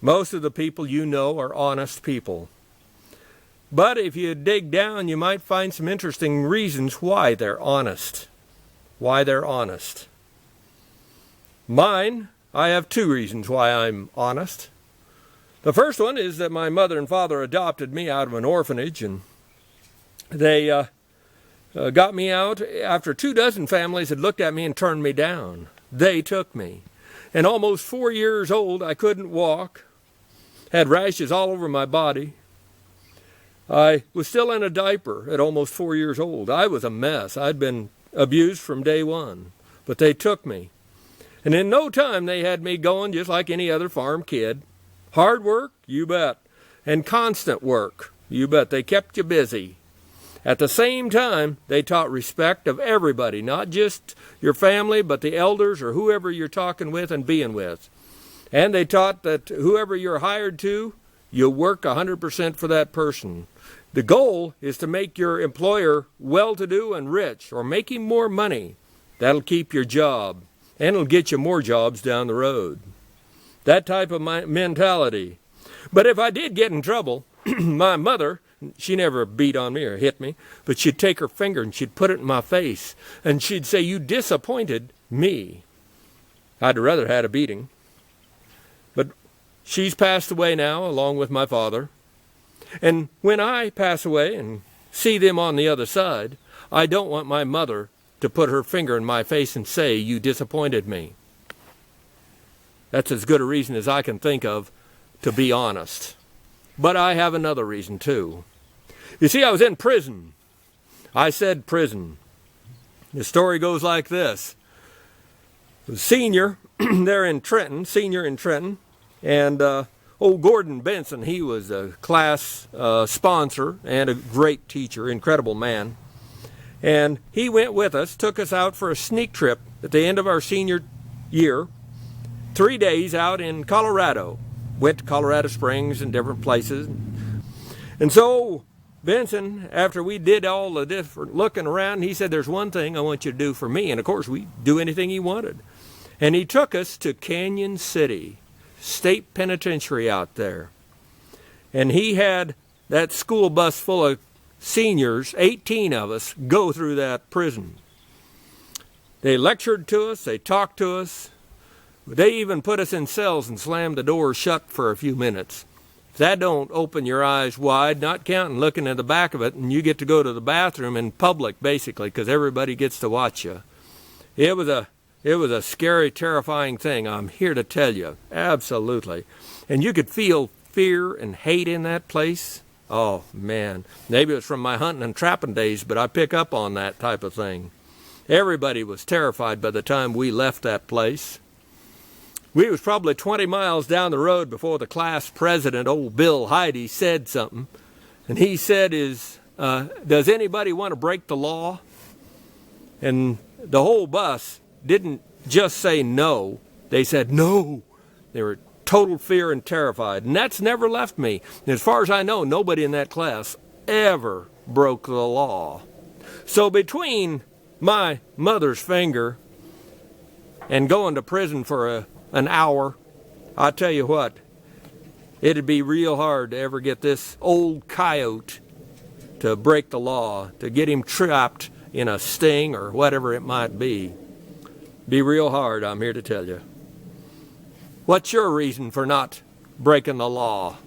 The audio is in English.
Most of the people you know are honest people. But if you dig down, you might find some interesting reasons why they're honest. Why they're honest. Mine, I have two reasons why I'm honest. The first one is that my mother and father adopted me out of an orphanage, and they got me out after 24 families had looked at me and turned me down. They took me. And almost 4 years old, I couldn't walk, had rashes all over my body. I was still in a diaper at almost 4 years old. I was a mess. I'd been abused from day one, but they took me. And in no time, they had me going just like any other farm kid. Hard work, you bet, and constant work, you bet. They kept you busy. At the same time, they taught respect of everybody, not just your family, but the elders or whoever you're talking with and being with. And they taught that whoever you're hired to, you work 100% for that person. The goal is to make your employer well-to-do and rich, or making more money. That'll keep your job, and it'll get you more jobs down the road. That type of mentality. But if I did get in trouble, my mother, she never beat on me or hit me, but she'd take her finger and she'd put it in my face, and she'd say, "You disappointed me." I'd rather had a beating. But she's passed away now, along with my father. And when I pass away and see them on the other side, I don't want my mother to put her finger in my face and say, "You disappointed me." That's as good a reason as I can think of to be honest. But I have another reason too. You see, I was in prison. I said prison. The story goes like this. The senior there in Trenton, and old Gordon Benson, he was a class sponsor and a great teacher, incredible man. And he went with us, took us out for a sneak trip at the end of our senior year, 3 days out in Colorado. Went to Colorado Springs and different places. And so Benson, after we did all the different looking around, he said, "There's one thing I want you to do for me." And of course, we'd do anything he wanted. And he took us to Canyon City State Penitentiary out there. And he had that school bus full of seniors, 18 of us, go through that prison. They lectured to us, they talked to us. They even put us in cells and slammed the doors shut for a few minutes. If that don't open your eyes wide, not counting looking at the back of it, and you get to go to the bathroom in public, basically, because everybody gets to watch you. It was a scary, terrifying thing, I'm here to tell you. Absolutely. And you could feel fear and hate in that place. Oh, man. Maybe it was from my hunting and trapping days, but I pick up on that type of thing. Everybody was terrified by the time we left that place. We was probably 20 miles down the road before the class president, old Bill Heide, said something. And he said, does anybody want to break the law? And the whole bus didn't just say no. They said no. They were total fear and terrified. And that's never left me. And as far as I know, nobody in that class ever broke the law. So between my mother's finger and going to prison for an hour, I tell you what, it'd be real hard to ever get this old coyote to break the law, to get him trapped in a sting or whatever it might be. Be real hard, I'm here to tell you. What's your reason for not breaking the law?